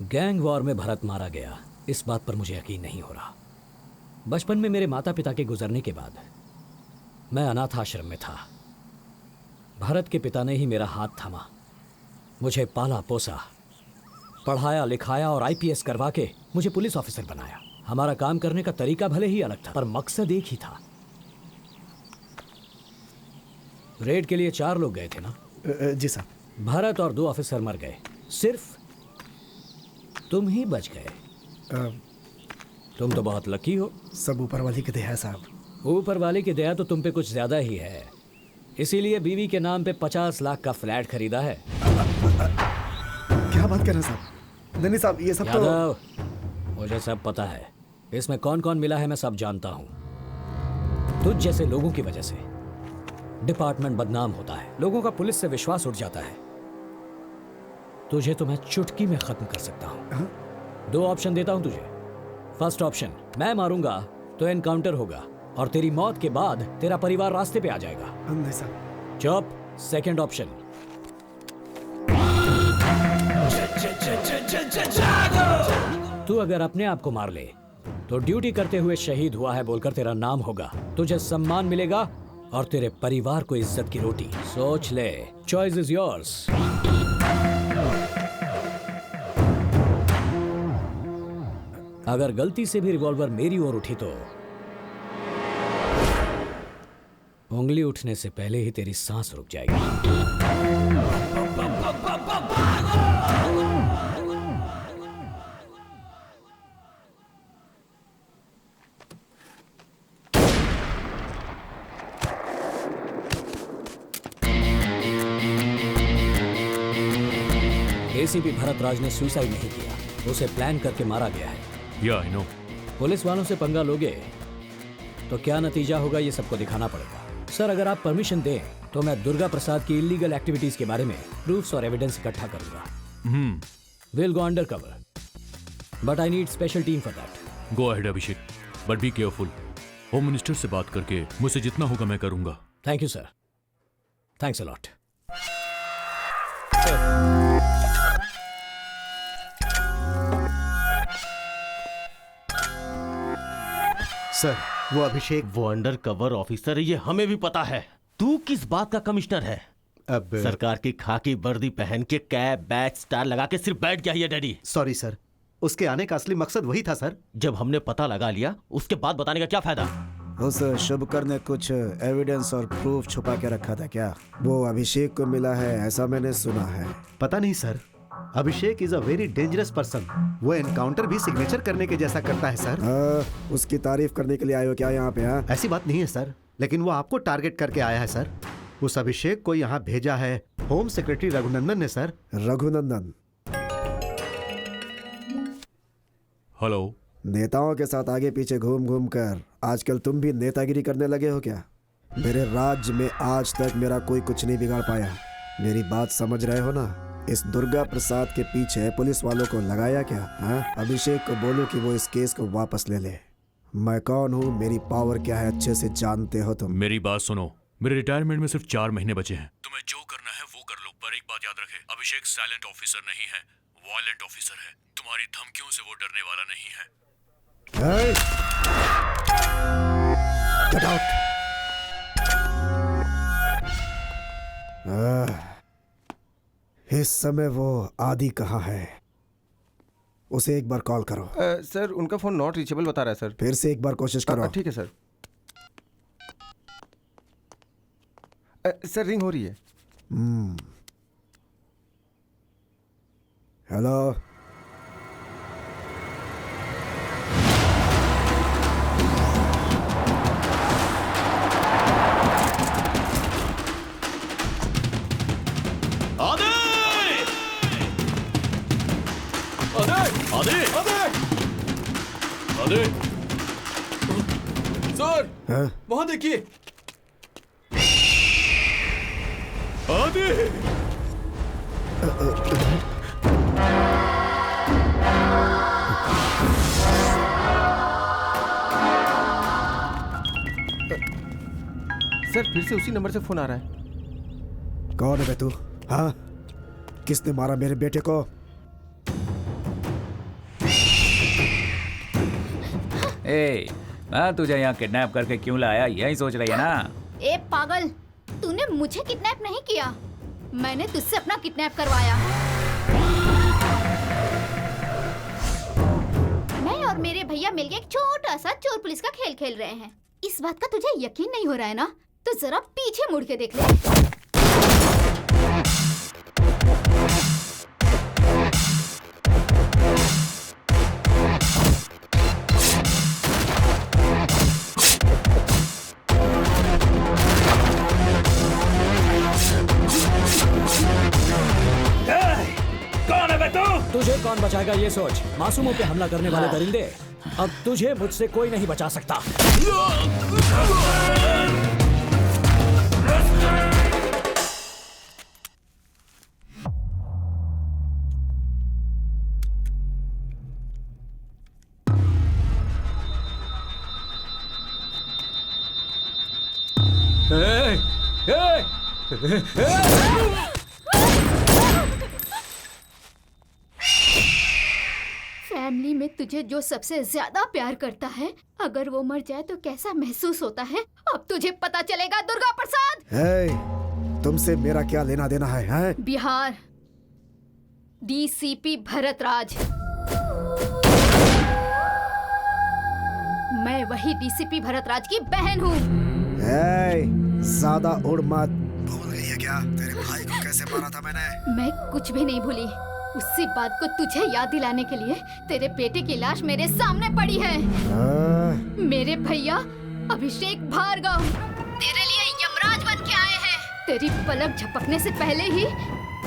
Gang war में भरत मारा गया, इस बात पर मुझे यकीन नहीं हो रहा। बचपन में मेरे माता पिता के गुजरने के बाद मैं अनाथ आश्रम में था। भरत के पिता ने ही मेरा हाथ थामा, मुझे पाला पोसा, पढ़ाया लिखाया और आईपीएस करवा के मुझे पुलिस ऑफिसर बनाया। हमारा काम करने का तरीका भले ही अलग था, पर मकसद एक ही था। रेड के लिए 4 लोग गए थे ना? जी साहब। भरत और 2 ऑफिसर मर गए, सिर्फ तुम ही बच गए। तुम तो बहुत लकी हो। सब ऊपर वाले की दया है साहब। ऊपर वाले की दया तो तुम पे कुछ ज्यादा ही है, इसीलिए बीवी के नाम पे 50 लाख का फ्लैट खरीदा है। क्या बात कर रहे हैं साहब? नहीं साहब, ये सब यादव, मुझे सब पता है। इसमें कौन कौन मिला है मैं सब जानता हूं। तुझ जैसे लोगों की वजह से डिपार्टमेंट बदनाम होता है, लोगों का पुलिस से विश्वास उठ जाता है। तुझे तो मैं चुटकी में खत्म कर सकता हूं। 2 ऑप्शन देता हूं तुझे। फर्स्ट ऑप्शन, मैं मारूंगा तो एनकाउंटर होगा और तेरी मौत के बाद तेरा परिवार रास्ते पे आ जाएगा। नहीं साहब। चुप। सेकंड ऑप्शन, तू अगर अपने आप को मार ले तो ड्यूटी करते हुए शहीद हुआ है बोलकर तेरा नाम होगा, तुझे सम्मान मिलेगा और तेरे परिवार को इज्जत की रोटी। सोच ले, चॉइस इज योर्स। अगर गलती से भी रिवॉल्वर मेरी ओर उठी तो उंगली उठने से पहले ही तेरी सांस रुक जाएगी। एसीपी भरत राज ने सुसाइड नहीं किया, उसे प्लान करके मारा गया है। या आई नो। पुलिस वालों से पंगा लोगे तो क्या नतीजा होगा ये सबको दिखाना पड़ेगा। सर, अगर आप परमिशन दें तो मैं दुर्गा प्रसाद की इलीगल एक्टिविटीज के बारे में प्रूफ्स और एविडेंस इकट्ठा करूंगा। Will go under cover, but I need special team for that. Go ahead Abhishek, but be careful. Home minister से बात करके मुझसे जितना होगा मैं करूंगा। Thank you sir, thanks a lot. Sir, वो अभिषेक, वो अंडर कवर ऑफिसर है, ये हमें भी पता है। तू किस बात का कमिश्नर है? अब सरकार की खाकी वर्दी पहन के कैप बैच स्टार लगा के सिर्फ बैठ गया है ये डैडी। सॉरी सर, उसके आने का असली मकसद वही था सर। जब हमने पता लगा लिया उसके बाद बताने का क्या फायदा? उस शुभकर ने कुछ एविडेंस और प्रूफ छुपा के रखा था क्या? वो अभिषेक को मिला है ऐसा मैंने सुना है। पता नहीं sir, Abhishek is a very dangerous person. वो एनकाउंटर भी सिग्नेचर करने के जैसा करता है सर। उसकी तारीफ करने के लिए आए हो क्या यहाँ पे? हाँ, ऐसी बात नहीं है सर, लेकिन वो आपको टारगेट करके आया है सर। उस अभिषेक को यहाँ भेजा है होम सेक्रेटरी रघुनंदन ने सर। रघुनंदन हेलो। नेताओं के साथ आगे पीछे घूम घूम कर आजकल तुम भी नेतागिरी करने लगे हो क्या? मेरे राज्य में आज तक मेरा कोई कुछ नहीं बिगाड़ पाया। मेरी बात समझ रहे हो ना? इस दुर्गा प्रसाद के पीछे पुलिस वालों को लगाया क्या? हाँ, अभिषेक को बोलो कि वो इस केस को वापस ले ले। मैं कौन हूँ, मेरी पावर क्या है, अच्छे से जानते हो तुम। मेरी बात सुनो, मेरे रिटायरमेंट में सिर्फ 4 महीने बचे हैं। तुम्हें जो करना है वो कर लो, पर एक बात याद रखे, अभिषेक साइलेंट ऑफिसर नहीं है, वायलेंट ऑफिसर है। तुम्हारी धमकियों से वो डरने वाला नहीं है। Get out! इस समय वो आदि कहाँ है? उसे एक बार कॉल करो। सर, उनका फोन नॉट रीचेबल बता रहा है सर। फिर से एक बार कोशिश करो। ठीक है सर। सर, रिंग हो रही है। हेलो, सर, हाँ? वहां देखिए। सर, फिर से उसी नंबर से फोन आ रहा है। कौन है बे तू? हाँ, किसने मारा मेरे बेटे को? ए, मैं तुझे यहाँ किडनैप करके क्यों लाया, यही सोच रही है ना? ए पागल, तूने मुझे किडनैप नहीं किया, मैंने तुझसे अपना किडनैप करवाया। मैं और मेरे भैया मिलके एक छोटा सा चोर पुलिस का खेल खेल रहे हैं। इस बात का तुझे यकीन नहीं हो रहा है ना? तो जरा पीछे मुड़ के देख ले। कौन है बे तू? तुझे कौन बचाएगा ये सोच। मासूमों पे हमला करने वाले दरिंदे, अब तुझे मुझसे कोई नहीं बचा सकता। फैमिली में तुझे जो सबसे ज्यादा प्यार करता है, अगर वो मर जाए तो कैसा महसूस होता है, अब तुझे पता चलेगा दुर्गा प्रसाद। हे, तुमसे मेरा क्या लेना देना है? बिहार डीसीपी भरत राज। मैं वही डीसीपी भरत राज की बहन हूँ। ज्यादा उड़ मत। भूल गई है क्या तेरे भाई को कैसे मारा था मैंने? मैं कुछ भी नहीं भूली। उसी बात को तुझे याद दिलाने के लिए तेरे बेटे की लाश मेरे सामने पड़ी है। मेरे भैया अभिषेक भार्गव तेरे लिए यमराज बन के आए हैं। तेरी पलक झपकने से पहले ही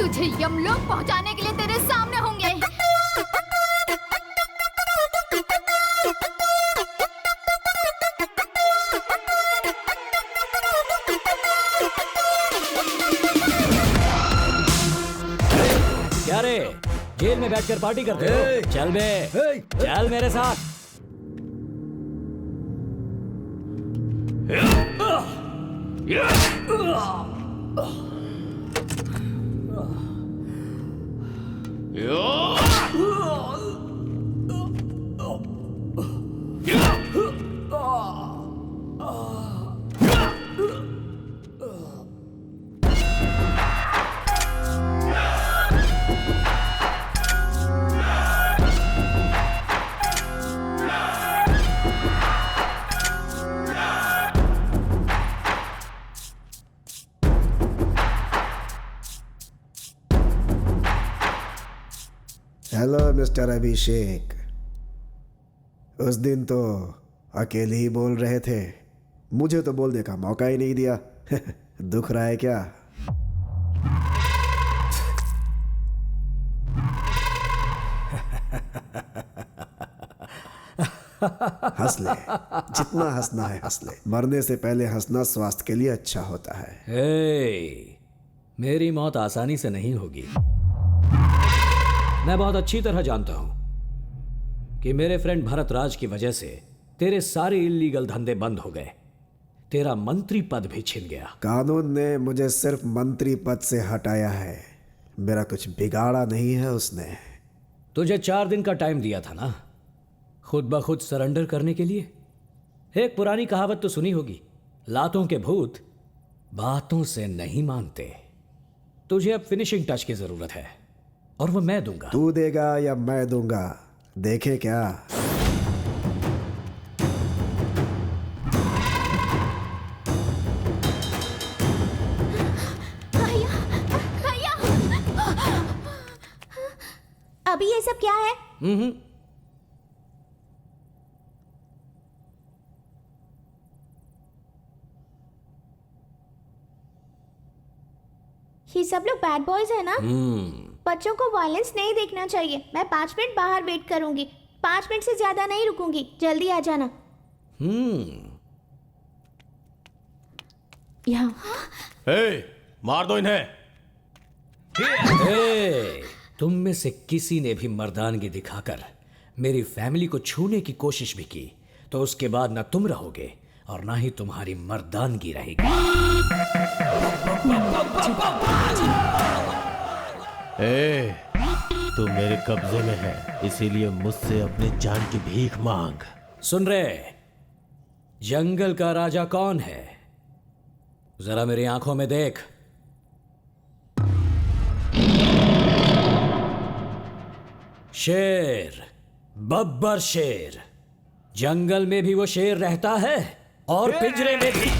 तुझे यमलोक पहुंचाने के लिए तेरे सामने होंगे। क्या रे, जेल में बैठकर पार्टी करते हो? चल बे, चल मेरे साथ। हेलो मिस्टर अभिषेक। उस दिन तो अकेले ही बोल रहे थे, मुझे तो बोलने का मौका ही नहीं दिया। दुख रहा है क्या? हंस ले, जितना हंसना है हंस ले। मरने से पहले हंसना स्वास्थ्य के लिए अच्छा होता है। मेरी मौत आसानी से नहीं होगी। मैं बहुत अच्छी तरह जानता हूं कि मेरे फ्रेंड भरत राज की वजह से तेरे सारे इल्लीगल धंधे बंद हो गए, तेरा मंत्री पद भी छिन गया। कानून ने मुझे सिर्फ मंत्री पद से हटाया है, मेरा कुछ बिगाड़ा नहीं है उसने। तुझे 4 दिन का टाइम दिया था ना, खुद ब खुद सरेंडर करने के लिए। एक पुरानी कहावत तो सुनी होगी, लातों के भूत बातों से नहीं मानते। तुझे अब फिनिशिंग टच की जरूरत है और वो मैं दूंगा। तू देगा या मैं दूंगा, देखे क्या? भैया, अभी ये सब क्या है? ये सब लोग बैड बॉयज है ना? बच्चों को वायलेंस नहीं देखना चाहिए। मैं 5 मिनट बाहर वेट करूंगी, 5 मिनट से ज्यादा नहीं रुकूंगी। जल्दी आ जाना। यहाँ मार दो इन्हें। तुम में से किसी ने भी मर्दानगी दिखाकर मेरी फैमिली को छूने की कोशिश भी की तो उसके बाद ना तुम रहोगे और ना ही तुम्हारी मर्दानगी रहेगी। तू मेरे कब्जे में है, इसीलिए मुझसे अपनी जान की भीख मांग। सुन रहे? जंगल का राजा कौन है? जरा मेरी आंखों में देख। शेर, बब्बर शेर। जंगल में भी वो शेर रहता है और पिंजरे में भी।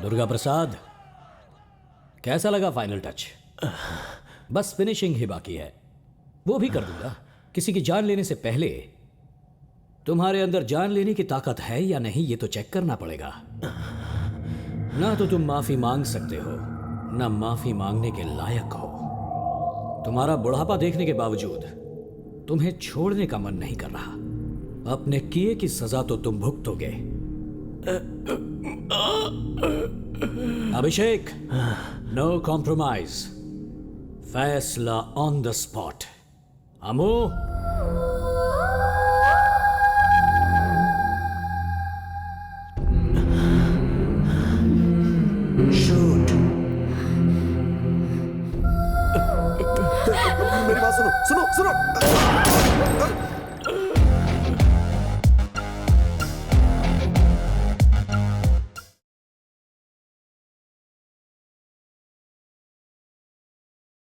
दुर्गा प्रसाद, कैसा लगा फाइनल टच? बस फिनिशिंग ही बाकी है, वो भी कर दूंगा। किसी की जान लेने से पहले तुम्हारे अंदर जान लेने की ताकत है या नहीं ये तो चेक करना पड़ेगा। ना तो तुम माफी मांग सकते हो, ना माफी मांगने के लायक हो। तुम्हारा बुढ़ापा देखने के बावजूद तुम्हें छोड़ने का मन नहीं कर रहा। अपने किए की सजा तो तुम भुगतोगे। अभिषेक, नो कॉम्प्रोमाइज, फैसला on the spot. Amu, shoot. मेरी बात सुनो सुनो सुनो।